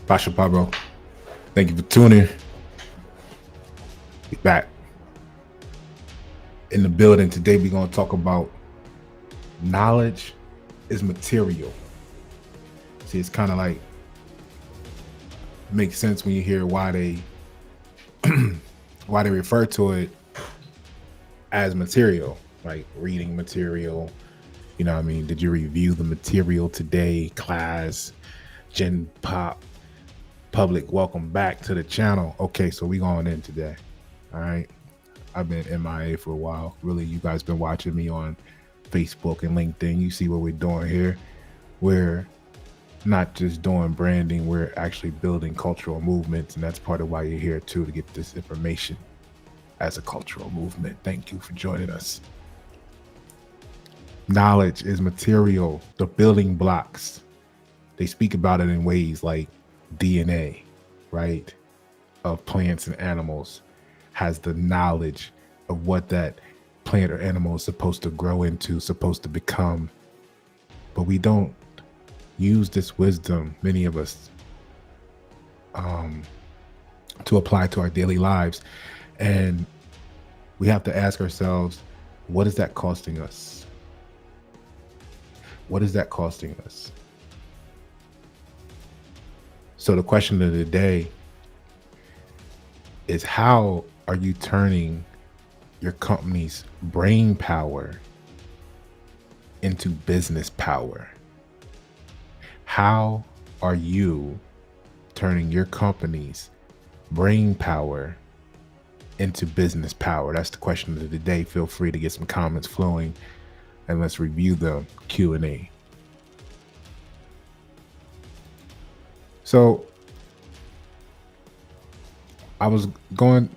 Pasha Paroh. Thank you for tuning. We back in the building. Today we're going to talk about knowledge is material. See, it's kind of like makes sense when you hear why they why they refer to it as material, like reading material. You know what I mean? Did you review the material today, class, Gen Pop, public? Welcome back to the channel. Okay, so we going in today. All right. I've been MIA for a while. Really, you guys been watching me on Facebook and LinkedIn. You see what we're doing here. We're not just doing branding, we're actually building cultural movements. And that's part of why you're here too, to get this information as a cultural movement. Thank you for joining us. Knowledge is material, the building blocks. They speak about it in ways like DNA, right? Of plants and animals has the knowledge of what that plant or animal is supposed to grow into, supposed to become. But we don't use this wisdom, many of us, to apply to our daily lives. And we have to ask ourselves, what is that costing us? What is that costing us? So the question of the day is, how are you turning your company's brain power into business power? How are you turning your company's brain power into business power? That's the question of the day. Feel free to get some comments flowing and let's review the Q&A. So I was going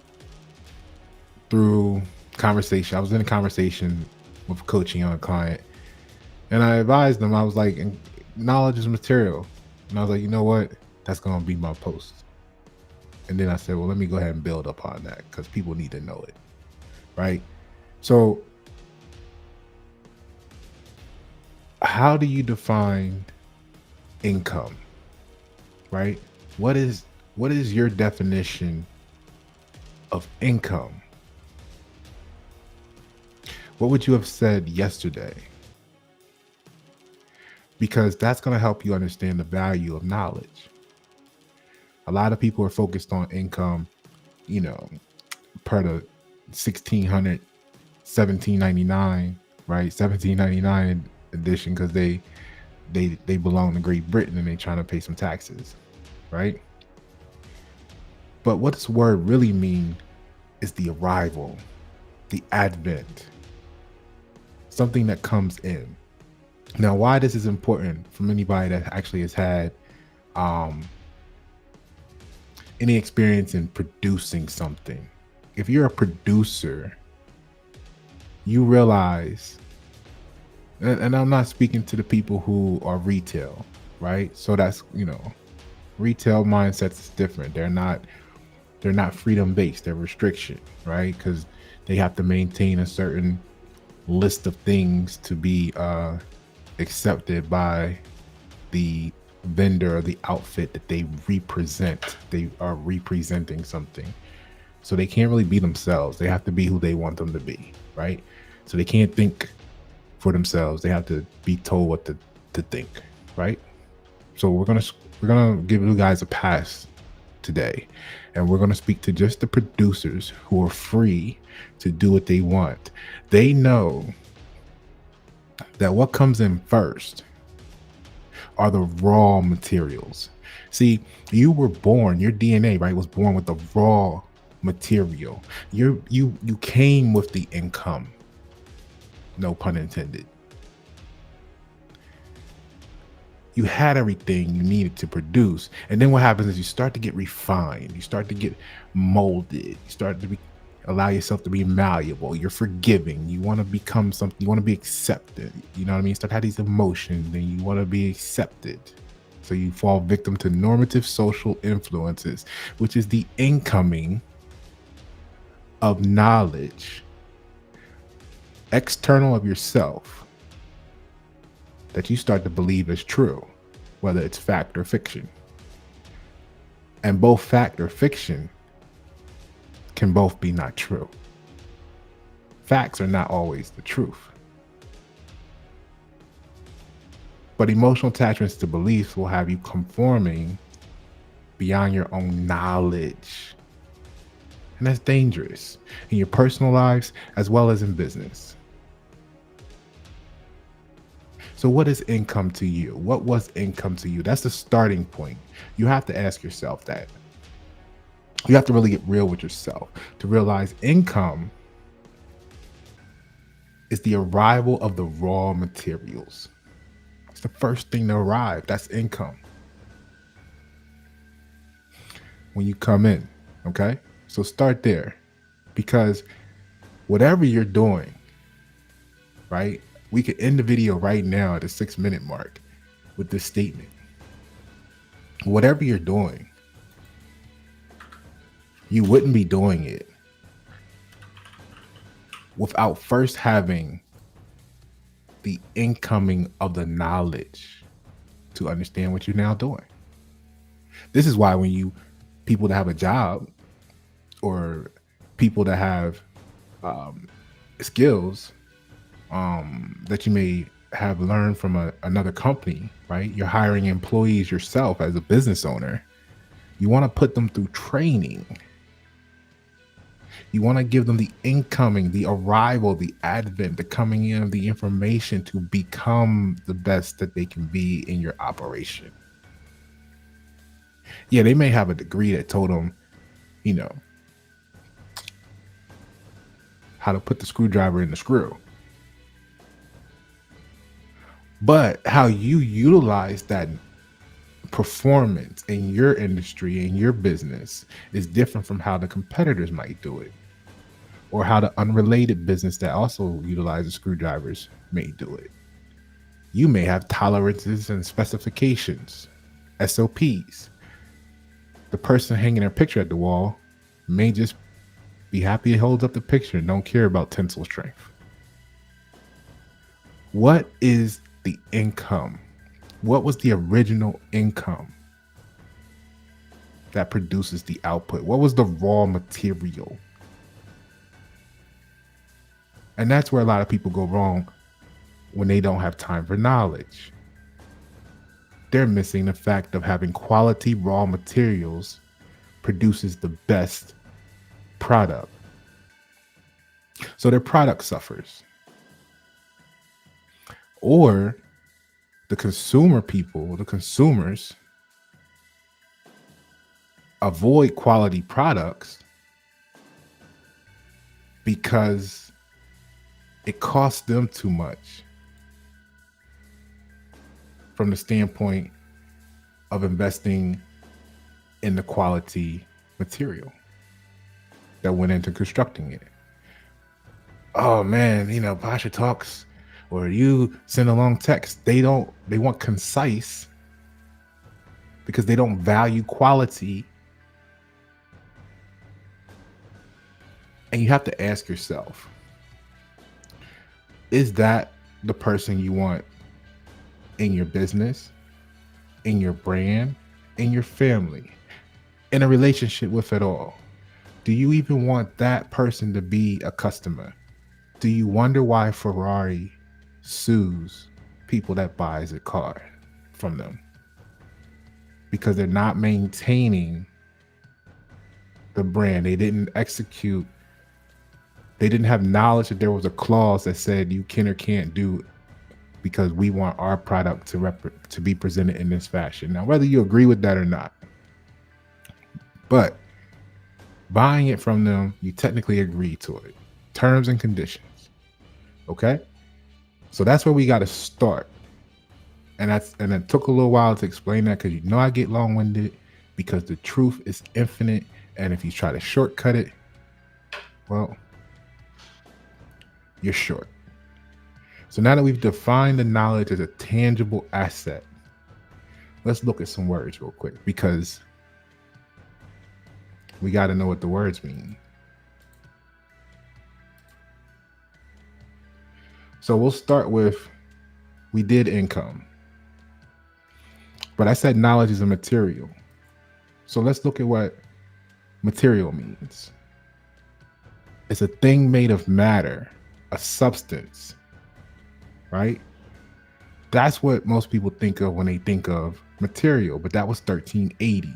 through conversation. I was in a conversation with coaching on a client, and I advised them, I was like, knowledge is material. And I was like, you know what? That's going to be my post. And then I said, well, let me go ahead and build upon that because people need to know it. Right? So how do you define income? Right? What is your definition of income? What would you have said yesterday? Because that's going to help you understand the value of knowledge. A lot of people are focused on income, per the 1600, 1799, right? 1799 edition, because they belong to Great Britain and they trying to pay some taxes, right? But what this word really mean is the arrival, the advent, something that comes in. Now, why this is important from anybody that actually has had any experience in producing something. If you're a producer, you realize, and I'm not speaking to the people who are retail, right? So that's, retail mindsets is different. They're not freedom based, they're restriction, right? Because they have to maintain a certain list of things to be accepted by the vendor or the outfit that they represent. They are representing something. So they can't really be themselves. They have to be who they want them to be, right? So they can't think for themselves. They have to be told what to think, right? So we're gonna give you guys a pass today, and we're gonna speak to just the producers who are free to do what they want. They know that what comes in first are the raw materials. See, you were born, your DNA, right, was born with the raw material. You came with the income. No pun intended. You had everything you needed to produce. And then what happens is you start to get refined. You start to get molded. You start to allow yourself to be malleable. You're forgiving. You want to become something. You want to be accepted. You know what I mean? You start to have these emotions and you want to be accepted. So you fall victim to normative social influences, which is the incoming of knowledge, external of yourself, that you start to believe is true, whether it's fact or fiction. And both fact or fiction can both be not true. Facts are not always the truth. But emotional attachments to beliefs will have you conforming beyond your own knowledge. And that's dangerous in your personal lives as well as in business. So, what is income to you? What was income to you? That's the starting point. You have to ask yourself that. You have to really get real with yourself to realize income is the arrival of the raw materials. It's the first thing to arrive. That's income. When you come in, okay? So start there because whatever you're doing, right? We could end the video right now at the 6-minute mark with this statement. Whatever you're doing, you wouldn't be doing it without first having the incoming of the knowledge to understand what you're now doing. This is why when people that have a job or people that have skills that you may have learned from another company, right? You're hiring employees yourself as a business owner. You want to put them through training. You want to give them the incoming, the arrival, the advent, the coming in of the information to become the best that they can be in your operation. Yeah, they may have a degree that told them, how to put the screwdriver in the screw. But how you utilize that performance in your industry, in your business, is different from how the competitors might do it, or how the unrelated business that also utilizes screwdrivers may do it. You may have tolerances and specifications, SOPs. The person hanging their picture at the wall may just be happy it holds up the picture and don't care about tensile strength. What is the income? What was the original income that produces the output? What was the raw material? And that's where a lot of people go wrong when they don't have time for knowledge. They're missing the fact of having quality raw materials produces the best product. So their product suffers. Or the consumers avoid quality products because it costs them too much from the standpoint of investing in the quality material that went into constructing it. Oh man, Pasha talks or you send a long text. They want concise because they don't value quality. And you have to ask yourself, is that the person you want in your business, in your brand, in your family, in a relationship with it all? Do you even want that person to be a customer? Do you wonder why Ferrari sues people that buys a car from them? Because they're not maintaining the brand. They didn't execute. They didn't have knowledge that there was a clause that said you can or can't do because we want our product to be presented in this fashion. Now, whether you agree with that or not, but buying it from them, you technically agree to it. Terms and conditions. Okay? So that's where we got to start. And it took a little while to explain that because I get long-winded because the truth is infinite. And if you try to shortcut it, well, you're short. So now that we've defined the knowledge as a tangible asset, let's look at some words real quick because we got to know what the words mean. So we'll start with, we did income. But I said knowledge is a material. So let's look at what material means. It's a thing made of matter, a substance, right? That's what most people think of when they think of material, but that was 1380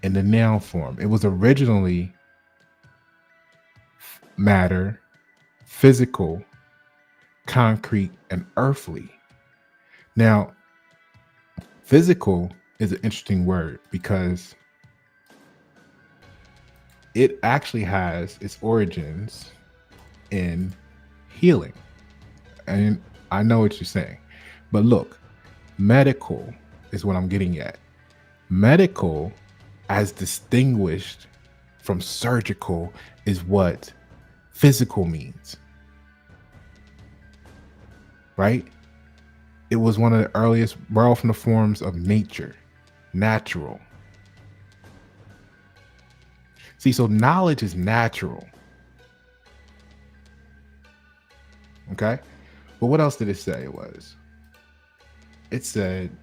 in the noun form. It was originally matter, physical, concrete, and earthly. Now, physical is an interesting word because it actually has its origins in healing. And I know what you're saying. But look, medical is what I'm getting at. Medical, as distinguished from surgical, is what physical means, right? It was one of the earliest, borrowed from the forms of nature, natural. See, so knowledge is natural. Okay. But what else did it say it was? It said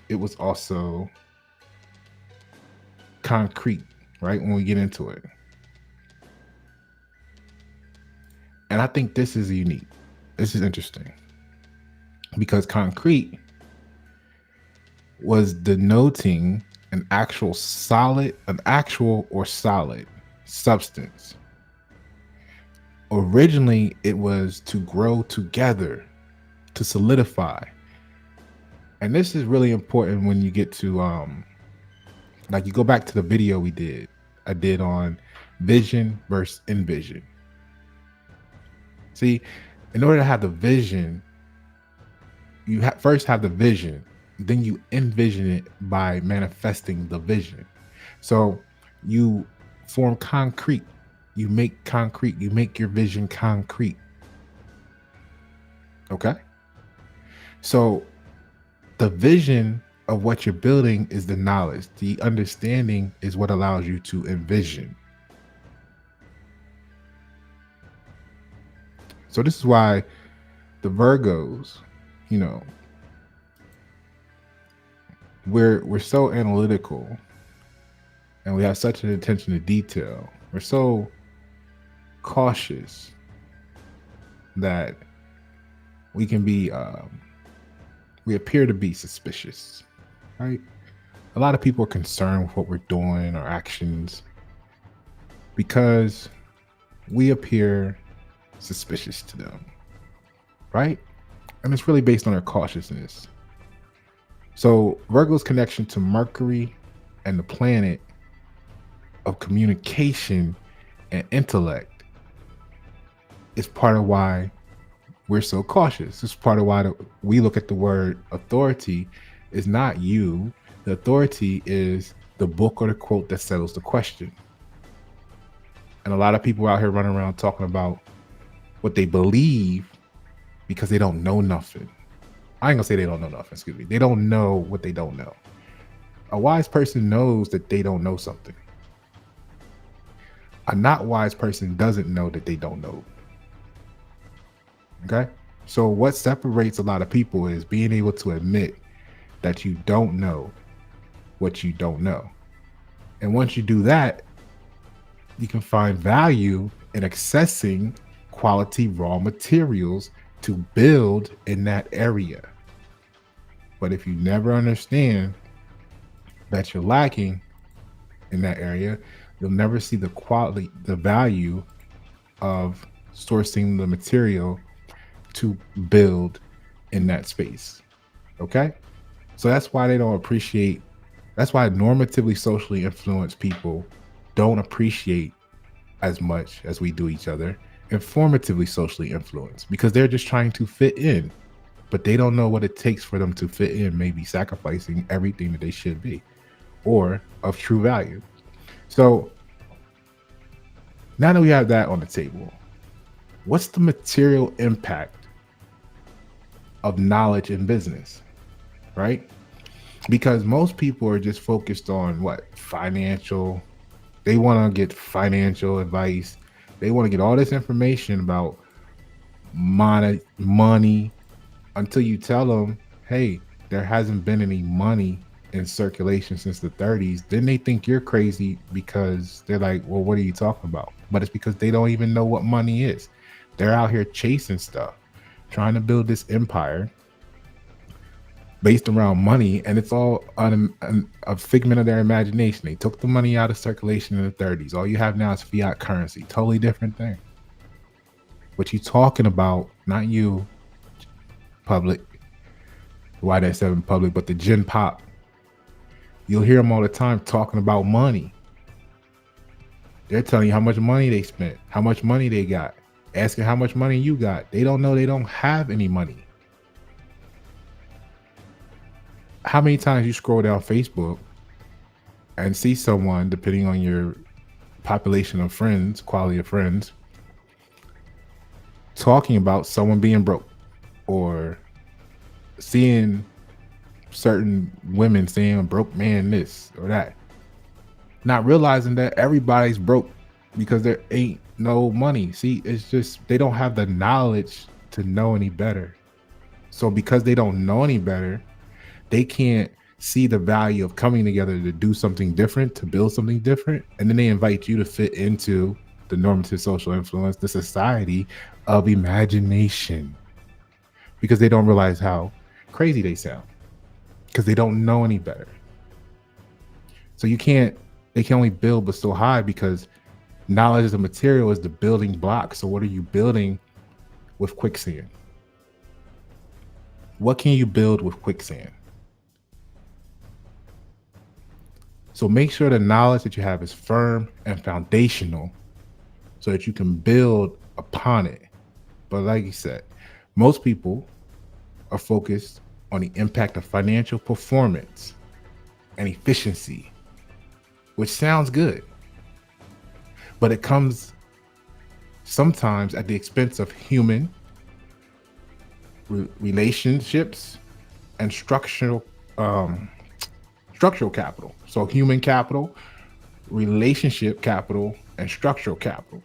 it was also concrete, right? When we get into it. And I think this is unique. This is interesting because concrete was denoting an actual or solid substance. Originally, it was to grow together, to solidify. And this is really important when you get to like you go back to the video I did on vision versus envision. See, in order to have the vision, you first have the vision, then you envision it by manifesting the vision. So you form concrete, you make your vision concrete. Okay. So the vision of what you're building is the knowledge. The understanding is what allows you to envision. So this is why the Virgos, you know, we're so analytical and we have such an attention to detail. We're so cautious that we can be we appear to be suspicious, right? A lot of people are concerned with what we're doing, our actions, because we appear suspicious to them, right? And it's really based on our cautiousness. So Virgo's connection to Mercury and the planet of communication and intellect is part of why we're so cautious. It's part of why we look at the word authority is not you. The authority is the book or the quote that settles the question. And a lot of people out here running around talking about what they believe because they don't know nothing. I ain't gonna say they don't know nothing, excuse me. They don't know what they don't know. A wise person knows that they don't know something. A not wise person doesn't know that they don't know. Okay? So what separates a lot of people is being able to admit that you don't know what you don't know. And once you do that, you can find value in accessing quality raw materials to build in that area. But if you never understand that you're lacking in that area, you'll never see the quality, the value of sourcing the material to build in that space. Okay? So that's why they don't appreciate, that's why normatively socially influenced people don't appreciate as much as we do each other, informatively socially influenced, because they're just trying to fit in, but they don't know what it takes for them to fit in, maybe sacrificing everything that they should be or of true value. So now that we have that on the table, what's the material impact of knowledge in business, right? Because most people are just focused on what? Financial. They want to get financial advice. They want to get all this information about money until you tell them, hey, there hasn't been any money in circulation since the 30s, then they think you're crazy because they're like, well, what are you talking about? But it's because they don't even know what money is. They're out here chasing stuff, trying to build this empire based around money, and it's all a figment of their imagination. They took the money out of circulation in the 30s. All you have now is fiat currency, totally different thing. What you talking about, not you, public, why that 7 public, but the Gen Pop. You'll hear them all the time talking about money. They're telling you how much money they spent, how much money they got, asking how much money you got. They don't know they don't have any money. How many times you scroll down Facebook and see someone, depending on your population of friends, quality of friends, talking about someone being broke, or seeing certain women saying broke man this or that, not realizing that everybody's broke because there ain't no money. See, it's just they don't have the knowledge to know any better. So because they don't know any better, they can't see the value of coming together to do something different, to build something different. And then they invite you to fit into the normative social influence, the society of imagination, because they don't realize how crazy they sound, because they don't know any better. So they can only build but so high, because knowledge as a material is the building block. So what are you building with quicksand? What can you build with quicksand? So make sure the knowledge that you have is firm and foundational so that you can build upon it. But like you said, most people are focused on the impact of financial performance and efficiency, which sounds good, but it comes sometimes at the expense of human relationships and structural capital. So human capital, relationship capital, and structural capital,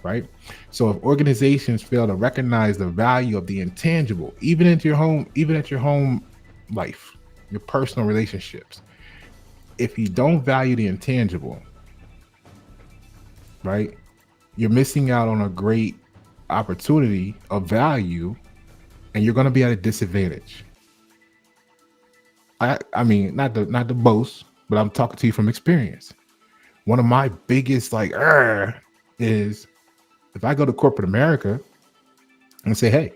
right? So if organizations fail to recognize the value of the intangible, even at your home life, your personal relationships, if you don't value the intangible, right, you're missing out on a great opportunity of value, and you're going to be at a disadvantage. I mean, not to boast, but I'm talking to you from experience. One of my biggest is if I go to corporate America and say, hey,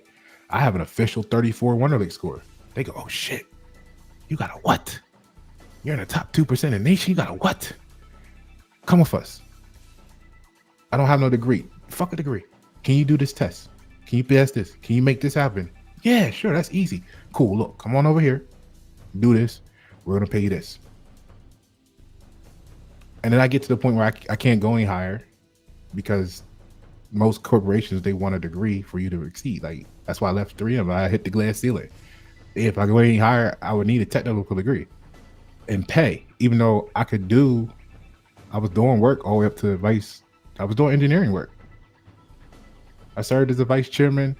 I have an official 34 Wonderlic score. They go, oh shit, you got a what? You're in the top 2% of the nation. You got a what? Come with us. I don't have no degree. Fuck a degree. Can you do this test? Can you pass this? Can you make this happen? Yeah, sure. That's easy. Cool. Look, come on over here. Do this. We're going to pay you this. And then I get to the point where I can't go any higher, because most corporations, they want a degree for you to exceed. Like, that's why I left 3M. I hit the glass ceiling. If I go any higher, I would need a technical degree and pay, even though I was doing work all the way up to I was doing engineering work. I served as the vice chairman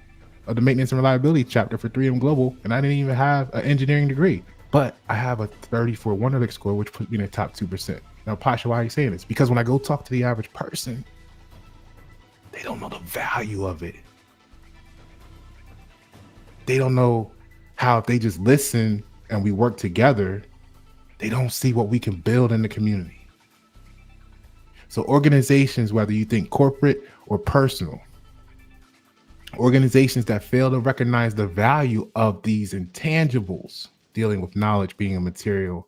of the maintenance and reliability chapter for 3M Global, and I didn't even have an engineering degree, but I have a 34 Wonderlic score, which put me in the top 2%. Now, Pasha, why are you saying this? Because when I go talk to the average person, they don't know the value of it. They don't know how, if they just listen and we work together, they don't see what we can build in the community. So organizations, whether you think corporate or personal, organizations that fail to recognize the value of these intangibles, dealing with knowledge being a material,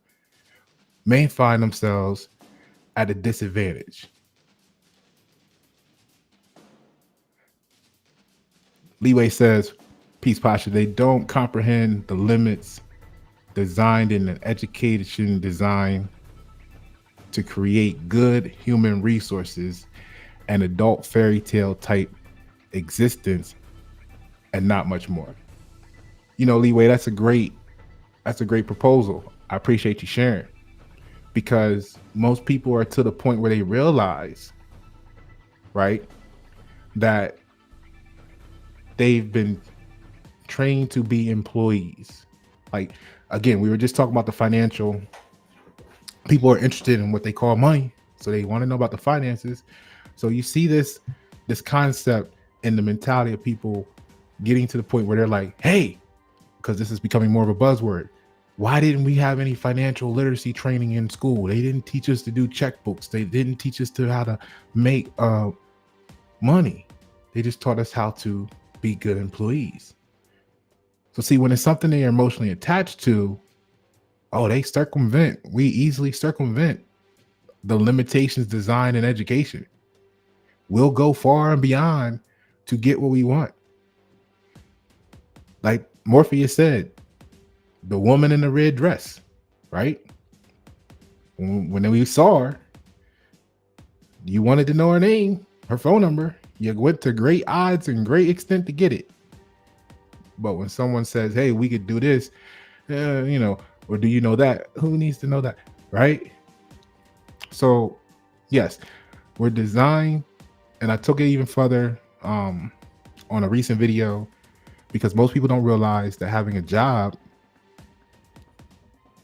may find themselves at a disadvantage. Leeway says, peace, Pasha, they don't comprehend the limits designed in an education design to create good human resources and adult fairy tale type existence, and not much more. You know, Leeway, that's a great proposal. I appreciate you sharing, because most people are to the point where they realize, right, that they've been trained to be employees. Like, again, we were just talking about the financial People are interested in what they call money, so they want to know about the finances. So you see this concept in the mentality of people getting to the point where they're like, hey, because this is becoming more of a buzzword, why didn't we have any financial literacy training in school? They didn't teach us to do checkbooks. They didn't teach us to how to make money. They just taught us how to be good employees. So see, when it's something they are emotionally attached to, we easily circumvent the limitations designed in education. We'll go far and beyond to get what we want. Like Morpheus said, the woman in the red dress, right? When we saw her, you wanted to know her name, her phone number. You went to great odds and great extent to get it. But when someone says, hey, we could do this, or do you know that? Who needs to know that, right? So, yes, we're designed, and I took it even further on a recent video, because most people don't realize that having a job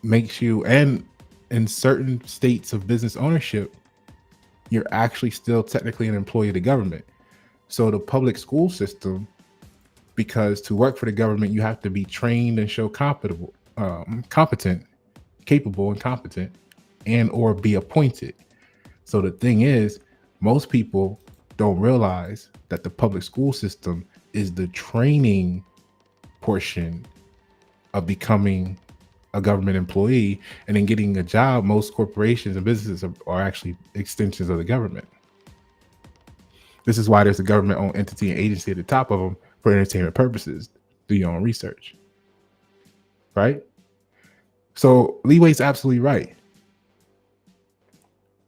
makes you, and in certain states of business ownership, you're actually still technically an employee of the government. So the public school system, because to work for the government, you have to be trained and show capable and competent, and or be appointed. So the thing is, most people don't realize that the public school system is the training portion of becoming a government employee, and then getting a job. Most corporations and businesses are actually extensions of the government. This is why there's a government-owned entity and agency at the top of them for entertainment purposes. Do your own research, right? So Leeway's absolutely right.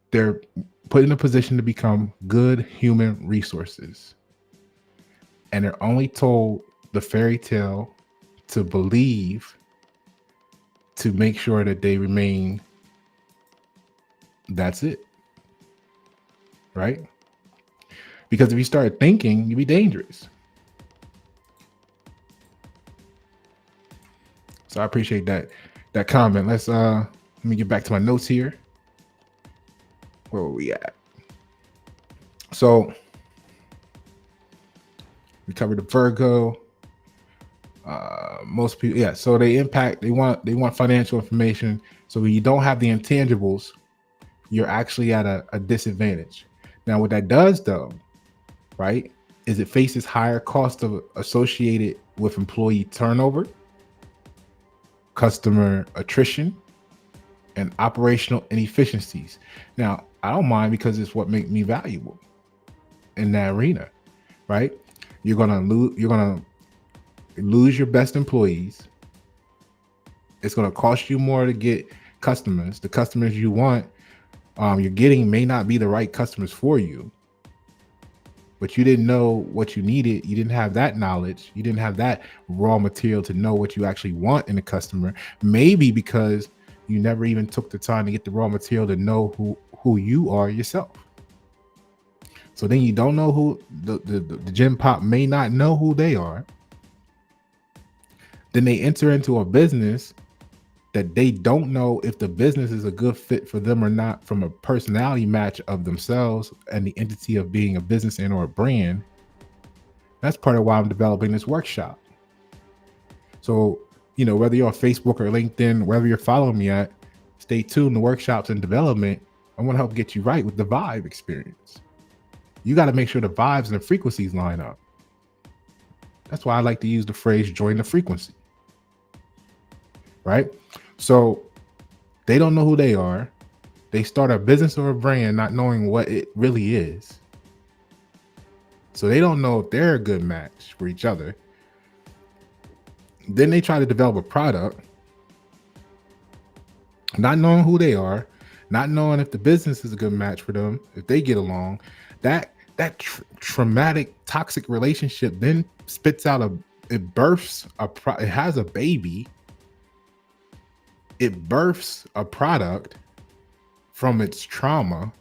They're put in a position to become good human resources, and they're only told the fairy tale to believe, to make sure that they remain. That's it, right? Because if you start thinking, you'd be dangerous. So I appreciate that comment. Let me get back to my notes here. Where were we at? So we covered the Virgo. Most people, yeah. So they want financial information. So when you don't have the intangibles, you're actually at a disadvantage. Now, what that does, though, right, is it faces higher cost associated with employee turnover, customer attrition, and operational inefficiencies. Now, I don't mind, because it's what makes me valuable in that arena, right? You're gonna lose your best employees. It's gonna cost you more to get customers. The customers you want, you're getting, may not be the right customers for you, but you didn't know what you needed. You didn't have that knowledge. You didn't have that raw material to know what you actually want in a customer. Maybe because you never even took the time to get the raw material to know who you are yourself. So then you don't know who the gym pop may not know who they are. Then they enter into a business that they don't know if the business is a good fit for them or not, from a personality match of themselves and the entity of being a business and or a brand. That's part of why I'm developing this workshop. So, whether you're on Facebook or LinkedIn, wherever you're following me at, stay tuned. The workshops in development, I want to help get you right with the vibe experience. You got to make sure the vibes and the frequencies line up. That's why I like to use the phrase join the frequency. Right? So they don't know who they are. They start a business or a brand not knowing what it really is. So they don't know if they're a good match for each other. Then they try to develop a product, not knowing who they are, not knowing if the business is a good match for them, if they get along. That traumatic, toxic relationship then spits out it has a baby. It births a product from its trauma,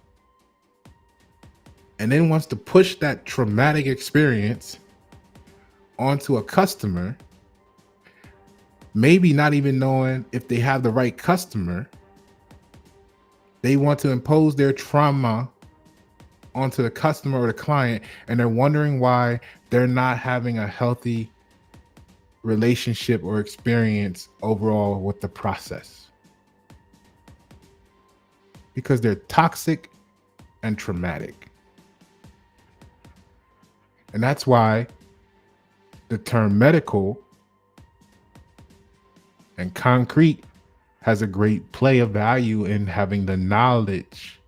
and then wants to push that traumatic experience onto a customer, maybe not even knowing if they have the right customer, They want to impose their trauma onto the customer or the client, and they're wondering why they're not having a healthy relationship or experience overall with the process, because they're toxic and traumatic. And that's why the term medical and concrete has a great play of value in having the knowledge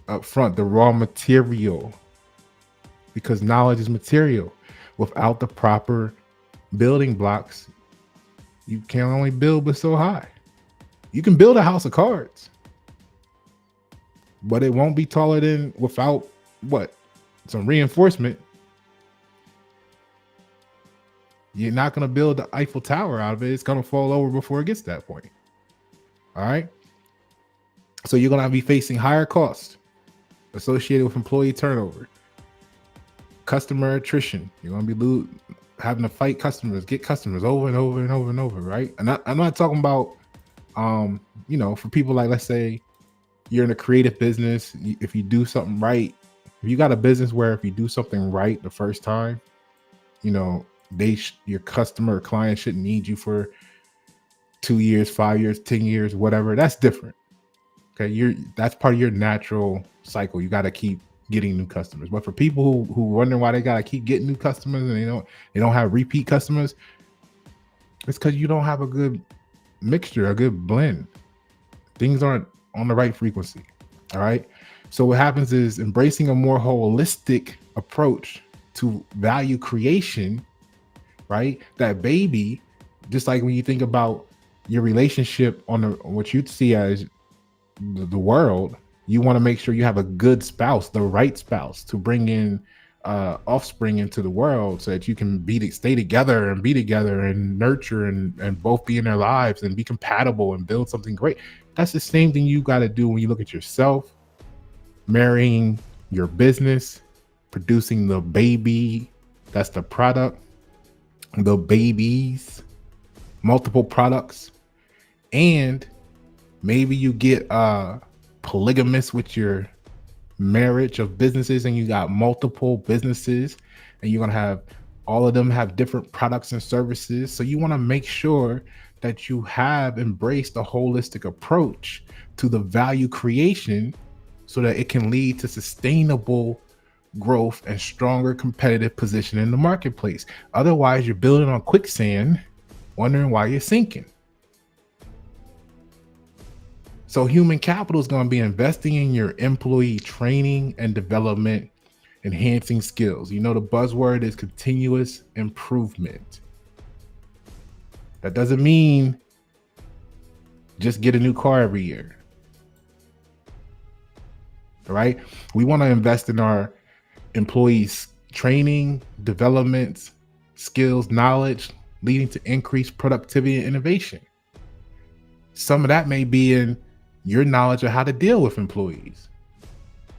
up front, the raw material, because knowledge is material. Without the proper building blocks, you can only build but so high. You can build a house of cards, but it won't be taller than without what? Some reinforcement. You're not going to build the Eiffel Tower out of it. It's going to fall over before it gets to that point. All right. So you're going to be facing higher costs associated with employee turnover, customer attrition. You're going to be having to fight customers, get customers over and over and over and over. Right. And I'm not talking about, for people like, let's say you're in a creative business. If you do something right, if you got a business where if you do something right the first time, your customer or client shouldn't need you for 2 years, 5 years, 10 years, whatever. That's different. Okay. That's part of your natural cycle. You got to keep getting new customers. But for people who wondering why they got to keep getting new customers and they don't have repeat customers, it's because you don't have a good mixture, a good blend. Things aren't on the right frequency. All right. So what happens is embracing a more holistic approach to value creation, right? That baby, just like when you think about your relationship on what you see as the world, you want to make sure you have a good spouse, the right spouse to bring in offspring into the world so that you can stay together and be together and nurture and both be in their lives and be compatible and build something great. That's the same thing you got to do when you look at yourself, marrying your business, producing the baby. That's the product, the babies, multiple products. And maybe you get polygamous with your marriage of businesses and you got multiple businesses and you're going to have all of them have different products and services. So you want to make sure that you have embraced a holistic approach to the value creation so that it can lead to sustainable growth and stronger competitive position in the marketplace. Otherwise, you're building on quicksand, wondering why you're sinking. So human capital is going to be investing in your employee training and development, enhancing skills. The buzzword is continuous improvement. That doesn't mean just get a new car every year. All right. We want to invest in our employees' training, development, skills, knowledge, leading to increased productivity and innovation. Some of that may be in your knowledge of how to deal with employees,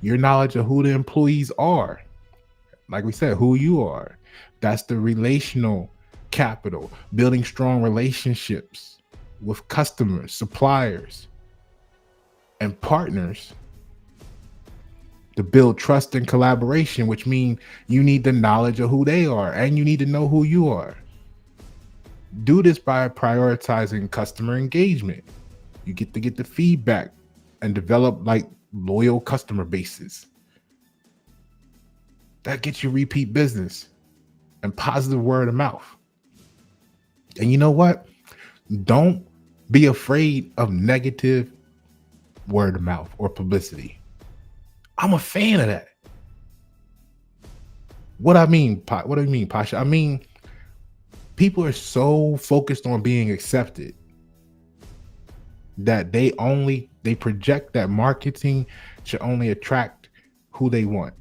your knowledge of who the employees are. Like we said, who you are. That's the relational capital, building strong relationships with customers, suppliers, and partners to build trust and collaboration, which means you need the knowledge of who they are and you need to know who you are. Do this by prioritizing customer engagement. You get to get the feedback and develop loyal customer bases. That gets you repeat business and positive word of mouth. And you know what? Don't be afraid of negative word of mouth or publicity. I'm a fan of that. What do you mean, Pasha? I mean, people are so focused on being accepted that they project that marketing should only attract who they want,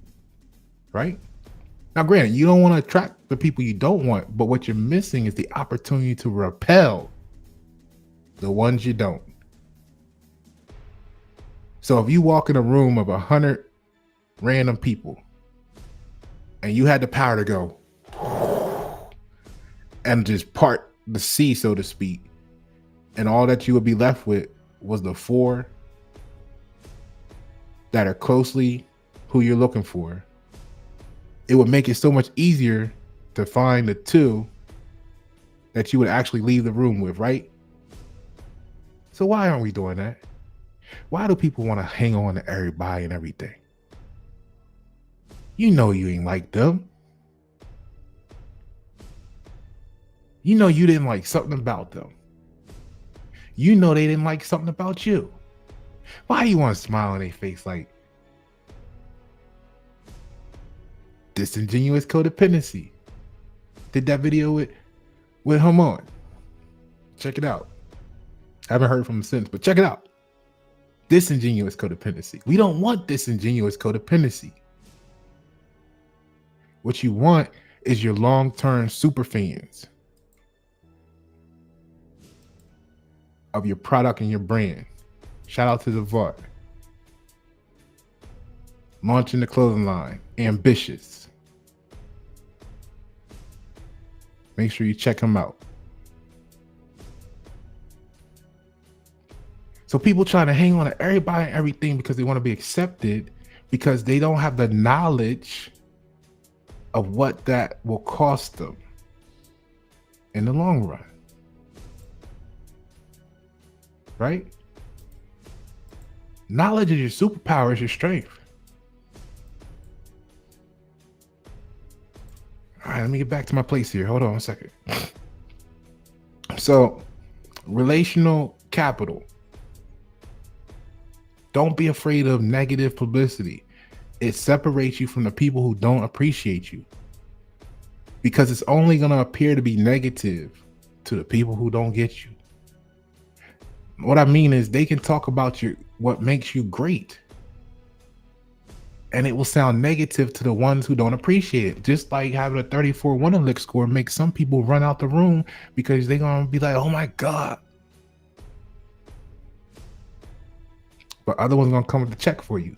right? Now, granted, you don't want to attract the people you don't want, but what you're missing is the opportunity to repel the ones you don't. So if you walk in a room of 100 random people and you had the power to go and just part the sea, so to speak, and all that you would be left with was the 4 that are closely who you're looking for, it would make it so much easier to find the two that you would actually leave the room with, right? So why aren't we doing that? Why do people want to hang on to everybody and everything? You know you ain't like them. You know you didn't like something about them. You know they didn't like something about you. Why you want to smile on their face like disingenuous codependency? Did that video with him on. Check it out. Haven't heard from him since, but check it out. Disingenuous codependency. We don't want disingenuous codependency. What you want is your long-term super fans of your product and your brand. Shout out to the VAR. Launching the clothing line. Ambitious. Make sure you check him out. So people trying to hang on to everybody and everything because they want to be accepted, because they don't have the knowledge of what that will cost them in the long run. Right? Knowledge is your superpower, is your strength. All right, let me get back to my place here. Hold on a second. So, relational capital. Don't be afraid of negative publicity. It separates you from the people who don't appreciate you, because it's only going to appear to be negative to the people who don't get you. What I mean is they can talk about what makes you great, and it will sound negative to the ones who don't appreciate it. Just like having a 34 Wonderlic score makes some people run out the room because they're going to be like, oh my God. But other ones going to come with the check for you.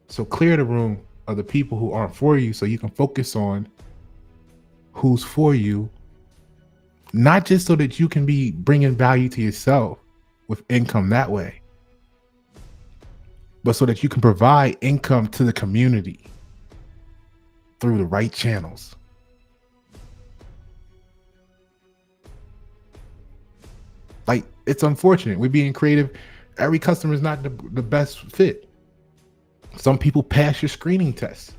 So clear the room of the people who aren't for you so you can focus on who's for you, not just so that you can be bringing value to yourself with income that way, but so that you can provide income to the community through the right channels. Like, it's unfortunate. We're being creative. Every customer is not the best fit. Some people pass your screening test.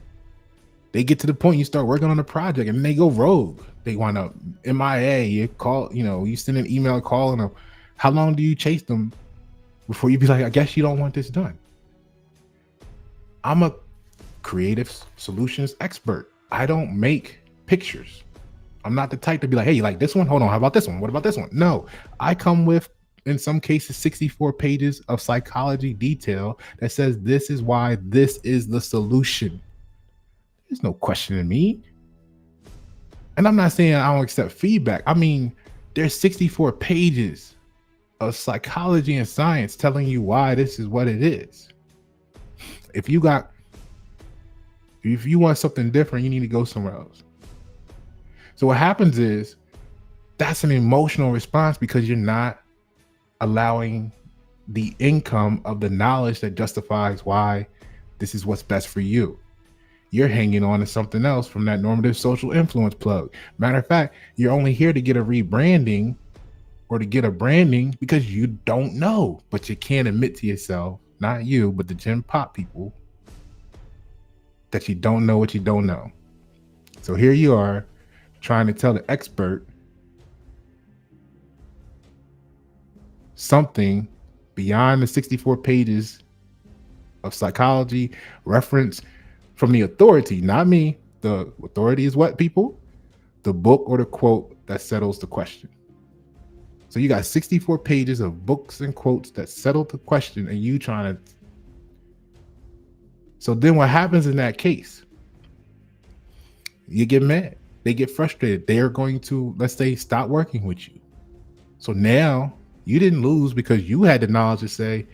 They get to the point you start working on a project and they go rogue. They wind up MIA. You call, you send an email calling them. How long do you chase them before you be like, I guess you don't want this done? I'm a creative solutions expert. I don't make pictures. I'm not the type to be like, hey, you like this one? Hold on, how about this one? What about this one? No, I come with, in some cases, 64 pages of psychology detail that says this is why this is the solution. There's no questioning me. And I'm not saying I don't accept feedback. I mean, there's 64 pages of psychology and science telling you why this is what it is. If you want something different, you need to go somewhere else. So what happens is that's an emotional response because you're not allowing the income of the knowledge that justifies why this is what's best for you. You're hanging on to something else from that normative social influence plug. Matter of fact, you're only here to get a rebranding or to get a branding because you don't know, but you can't admit to yourself, not you, but the Gen Pop people, that you don't know what you don't know. So here you are trying to tell the expert something beyond the 64 pages of psychology reference from the authority, not me. The authority is what, people? The book or the quote that settles the question. So you got 64 pages of books and quotes that settle the question, and you trying to. So then what happens in that case? You get mad. They get frustrated. They are going to, let's say, stop working with you. So now you didn't lose because you had the knowledge to say,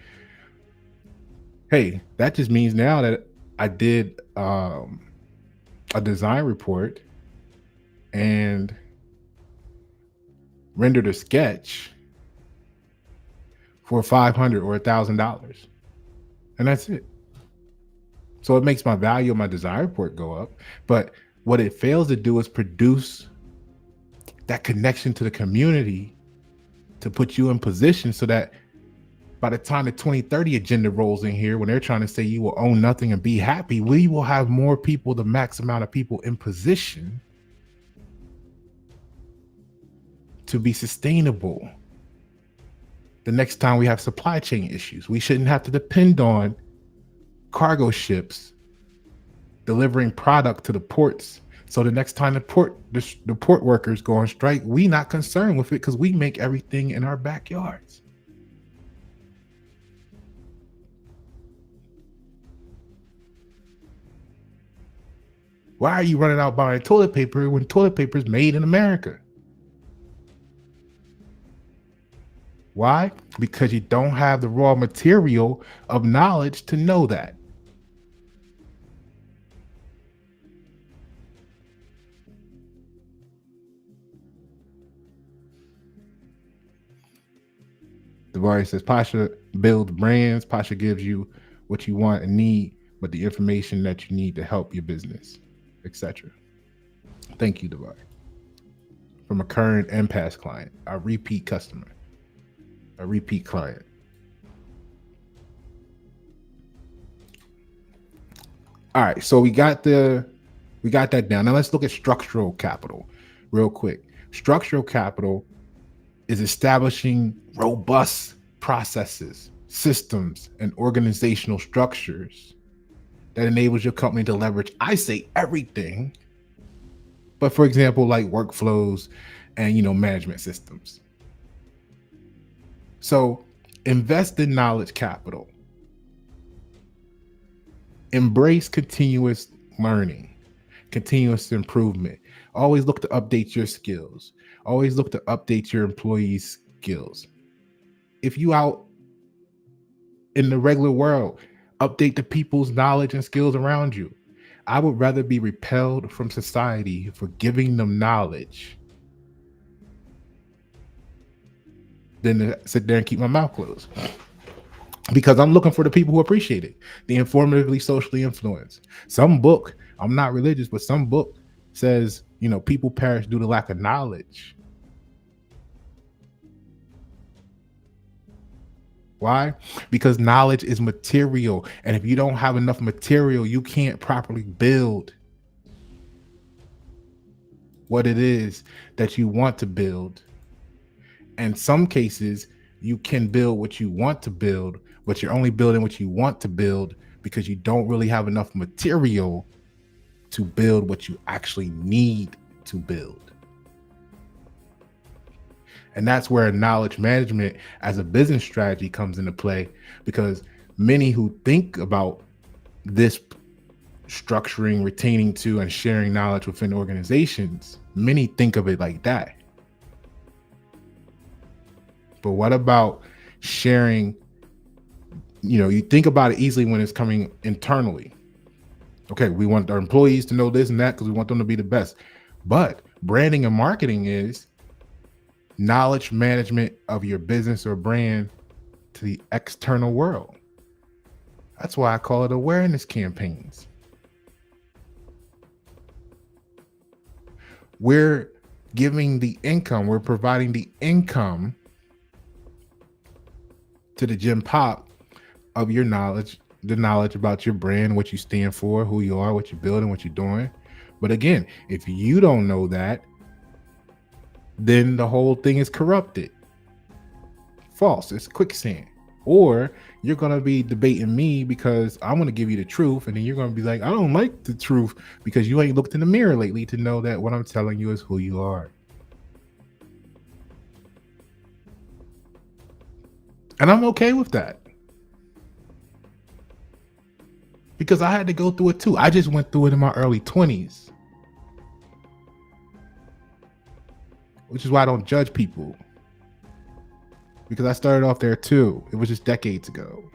hey, that just means now that I did a design report and rendered a sketch for 500 or $1,000. And that's it. So it makes my value of my desire report go up. But what it fails to do is produce that connection to the community to put you in position so that by the time the 2030 agenda rolls in here, when they're trying to say you will own nothing and be happy, we will have more people, the max amount of people in position to be sustainable. The next time we have supply chain issues, we shouldn't have to depend on cargo ships delivering product to the ports. So the next time the port workers go on strike, we not concerned with it because we make everything in our backyards. Why are you running out buying toilet paper when toilet paper is made in America? Why? Because you don't have the raw material of knowledge to know that. Devari says, Pasha builds brands. Pasha gives you what you want and need, but the information that you need to help your business, etc. Thank you, Devari. From a current and past client, a repeat customer, a repeat client. All right, so we got that down. Now let's look at structural capital real quick. Structural capital is establishing robust processes, systems, and organizational structures that enables your company to leverage, I say everything, but for example, like workflows and management systems. So invest in knowledge capital. Embrace continuous learning, continuous improvement. Always look to update your skills. Always look to update your employees' skills. If you out in the regular world, update the people's knowledge and skills around you. I would rather be repelled from society for giving them knowledge than to sit there and keep my mouth closed. Because I'm looking for the people who appreciate it, the informatively socially influenced. Some book, I'm not religious, but some book says, people perish due to lack of knowledge. Why? Because knowledge is material. And if you don't have enough material, you can't properly build what it is that you want to build. And some cases, you can build what you want to build, but you're only building what you want to build because you don't really have enough material to build what you actually need to build. And that's where knowledge management as a business strategy comes into play, because many who think about this structuring, retaining to, and sharing knowledge within organizations, many think of it like that. But what about sharing? You think about it easily when it's coming internally. Okay, we want our employees to know this and that because we want them to be the best. But branding and marketing is knowledge management of your business or brand to the external world. That's why I call it awareness campaigns. We're giving the income, we're providing the income to the gym pop of your knowledge, the knowledge about your brand, what you stand for, who you are, what you're building, what you're doing. But again, if you don't know that, then the whole thing is corrupted. False. It's quicksand. Or you're going to be debating me because I'm going to give you the truth. And then you're going to be like, I don't like the truth because you ain't looked in the mirror lately to know that what I'm telling you is who you are. And I'm okay with that. Because I had to go through it too. I just went through it in my early 20s. Which is why I don't judge people. Because I started off there too. It was just decades ago.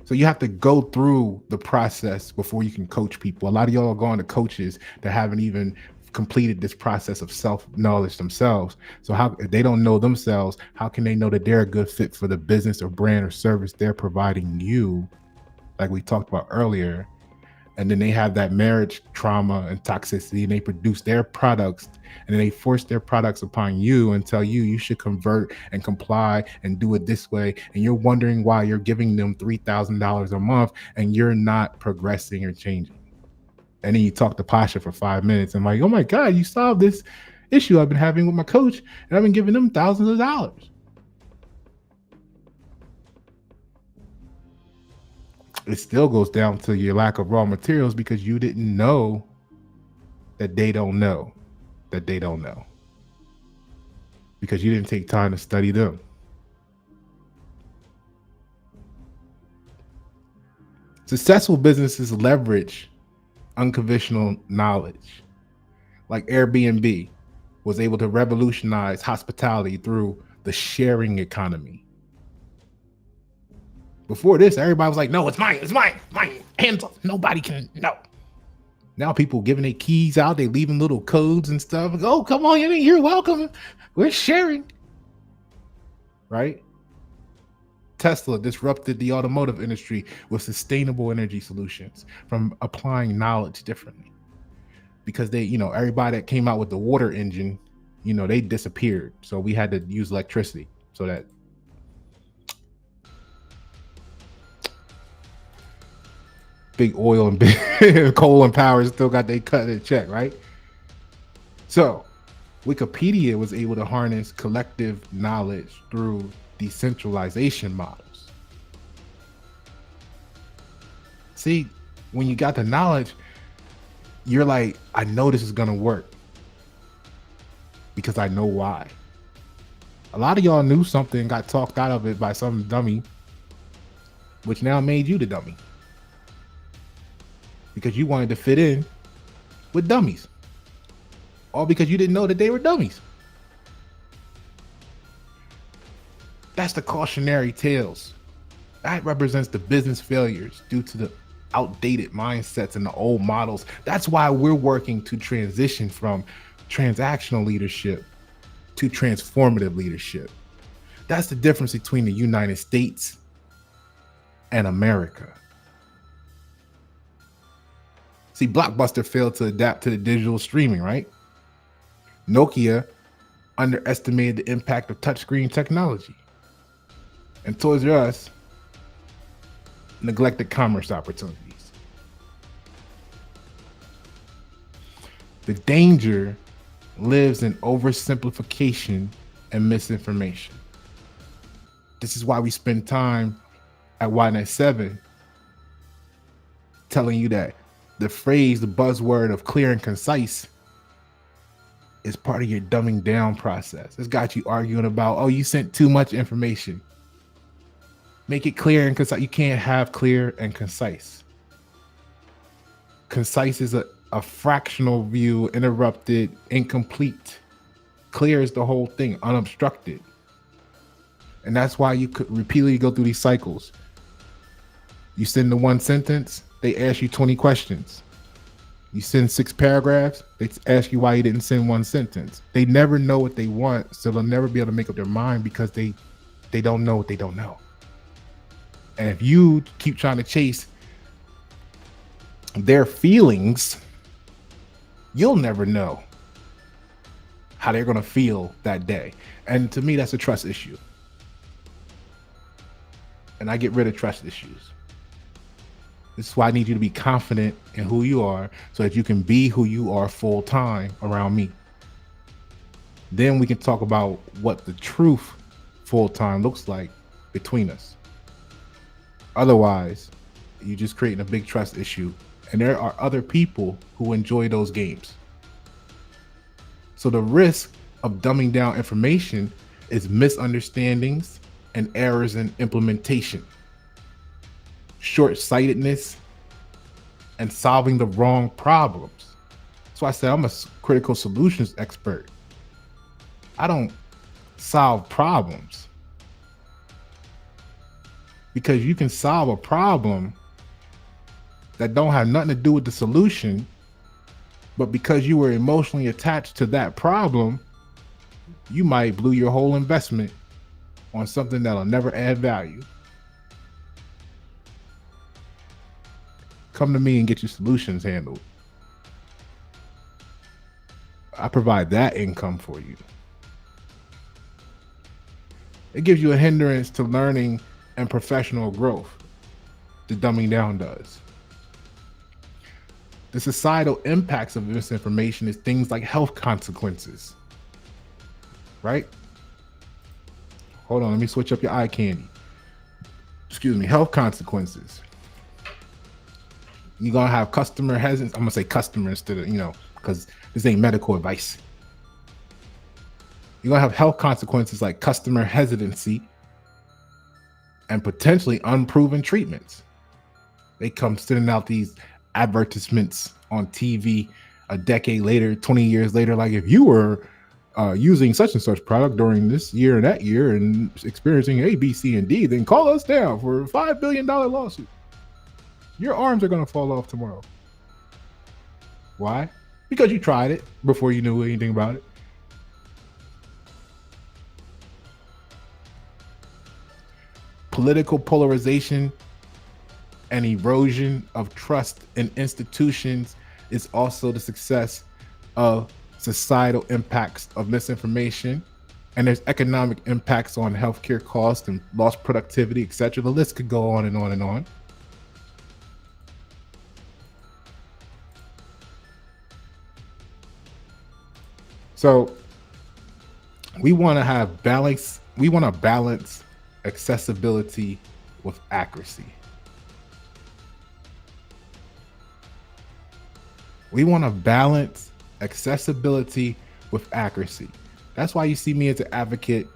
So you have to go through the process before you can coach people. A lot of y'all are going to coaches that haven't even completed this process of self-knowledge themselves. So how if they don't know themselves, how can they know that they're a good fit for the business or brand or service they're providing you, like we talked about earlier? And then they have that marriage trauma and toxicity, and they produce their products, and then they force their products upon you and tell you you should convert and comply and do it this way. And you're wondering why you're giving them $3,000 a month and you're not progressing or changing. And then you talk to Pasha for 5 minutes and like, oh my God, you solved this issue I've been having with my coach, and I've been giving them thousands of dollars. It still goes down to your lack of raw materials because you didn't know that they don't know that they don't know, because you didn't take time to study them. Successful businesses leverage unconventional knowledge. Like Airbnb was able to revolutionize hospitality through the sharing economy. Before this, everybody was like, no, it's mine, mine, hands off, nobody can, no. Now people giving their keys out, they leaving little codes and stuff. Oh, come on, you're welcome. We're sharing, right? Tesla disrupted the automotive industry with sustainable energy solutions from applying knowledge differently. Because they, everybody that came out with the water engine, they disappeared. So we had to use electricity so that big oil and big coal and power still got they cut their check, right? So Wikipedia was able to harness collective knowledge through decentralization models. See, when you got the knowledge, you're like, I know this is gonna work because I know why. A lot of y'all knew something and got talked out of it by some dummy, which now made you the dummy. Because you wanted to fit in with dummies. All because you didn't know that they were dummies. That's the cautionary tales. That represents the business failures due to the outdated mindsets and the old models. That's why we're working to transition from transactional leadership to transformative leadership. That's the difference between the United States and America. See, Blockbuster failed to adapt to the digital streaming, right? Nokia underestimated the impact of touchscreen technology. And Toys R Us neglected commerce opportunities. The danger lives in oversimplification and misinformation. This is why we spend time at YNET 7 telling you that the phrase, the buzzword of clear and concise is part of your dumbing down process. It's got you arguing about, oh, you sent too much information. Make it clear and concise. You can't have clear and concise. Concise is a fractional view, interrupted, incomplete. Clear is the whole thing, unobstructed. And that's why you could repeatedly go through these cycles. You send the one sentence, they ask you 20 questions. You send 6 paragraphs, they ask you why you didn't send one sentence. They never know what they want, so they'll never be able to make up their mind because they don't know what they don't know. And if you keep trying to chase their feelings, you'll never know how they're going to feel that day. And to me, that's a trust issue. And I get rid of trust issues. This is why I need you to be confident in who you are so that you can be who you are full time around me. Then we can talk about what the truth full time looks like between us. Otherwise, you're just creating a big trust issue. And there are other people who enjoy those games. So the risk of dumbing down information is misunderstandings and errors in implementation, short-sightedness, and solving the wrong problems. So I said I'm a critical solutions expert. I don't solve problems, because you can solve a problem that don't have nothing to do with the solution But because you were emotionally attached to that problem, you might blew your whole investment on something that'll never add value. Come to me and get your solutions handled. I provide that income for you. It gives you a hindrance to learning and professional growth. The dumbing down does. The societal impacts of misinformation is things like health consequences, right? Hold on, let me switch up your eye candy. Excuse me, health consequences. You're gonna have customer hesitance. I'm gonna say customer instead of, because this ain't medical advice. You're gonna have health consequences like customer hesitancy and potentially unproven treatments. They come sending out these advertisements on TV a decade later, 20 years later, like if you were using such and such product during this year and that year and experiencing A, B, C, and D, then call us down for a $5 billion lawsuit. Your arms are going to fall off tomorrow. Why? Because you tried it before you knew anything about it. Political polarization and erosion of trust in institutions is also the success of societal impacts of misinformation. And there's economic impacts on healthcare costs and lost productivity, etc. The list could go on and on and on. So we want to have balance. We want to balance accessibility with accuracy. We want to balance accessibility with accuracy. That's why you see me as an advocate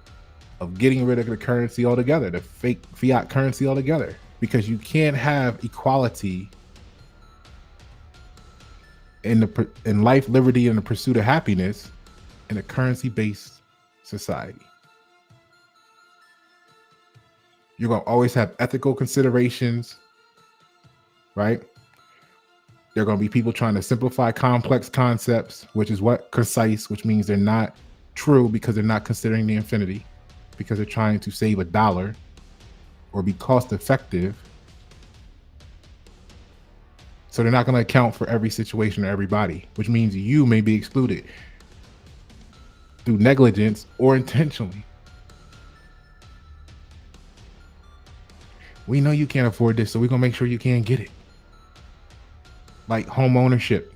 of getting rid of the currency altogether, the fake fiat currency altogether, because you can't have equality in life, liberty, and the pursuit of happiness in a currency-based society. You're going to always have ethical considerations, right? There are going to be people trying to simplify complex concepts, which is what concise, which means they're not true because they're not considering the infinity, because they're trying to save $1 or be cost effective. So they're not going to account for every situation or everybody, which means you may be excluded through negligence or intentionally. We know you can't afford this, so we're going to make sure you can't get it. Like home ownership.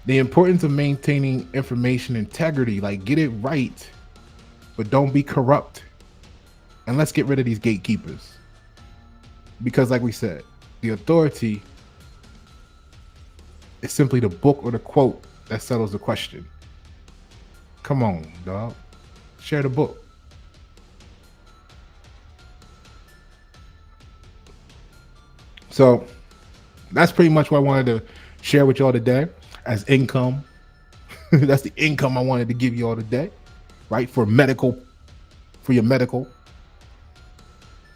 The importance of maintaining information integrity, like get it right, but don't be corrupt. And let's get rid of these gatekeepers. Because like we said, the authority is simply the book or the quote that settles the question. Come on, dog. Share the book. So that's pretty much what I wanted to share with y'all today as income. That's the income I wanted to give you all today, right? For your medical.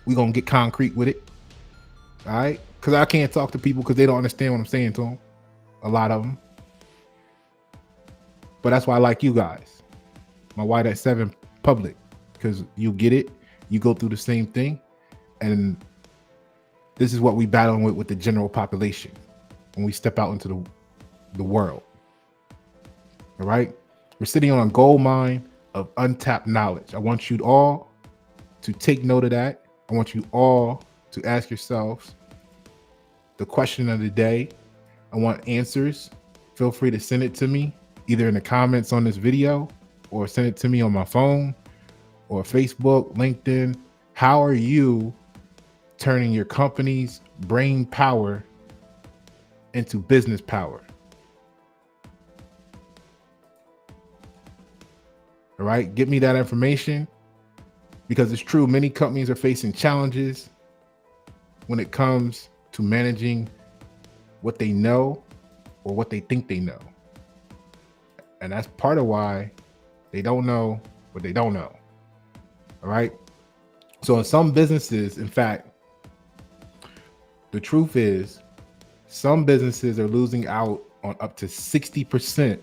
We're going to get concrete with it. All right. Because I can't talk to people because they don't understand what I'm saying to them. A lot of them. But that's why I like you guys. My White at 7 public. Because you get it. You go through the same thing. And this is what we battling with the general population when we step out into the world. All right. We're sitting on a gold mine of untapped knowledge. I want you all to take note of that. I want you all to ask yourselves the question of the day. I want answers. Feel free to send it to me either in the comments on this video or send it to me on my phone or Facebook, LinkedIn. How are you turning your company's brain power into business power? All right, get me that information because it's true. Many companies are facing challenges when it comes to managing what they know or what they think they know. And that's part of why they don't know what they don't know. All right. So in some businesses, in fact, The truth is, some businesses are losing out on up to 60%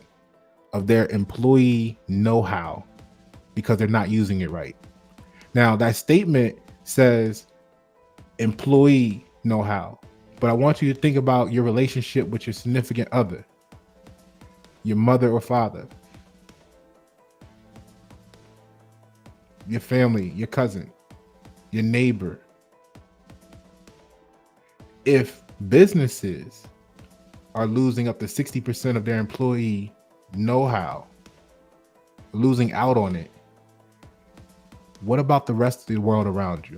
of their employee know-how because they're not using it right. Now, that statement says employee know-how, but I want you to think about your relationship with your significant other, your mother or father, your family, your cousin, your neighbor. If businesses are losing up to 60% of their employee know-how, losing out on it, what about the rest of the world around you?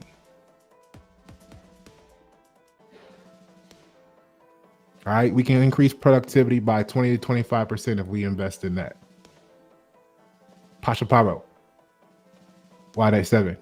All right, we can increase productivity by 20 to 25% if we invest in that. Pasha Paroh, why that 7?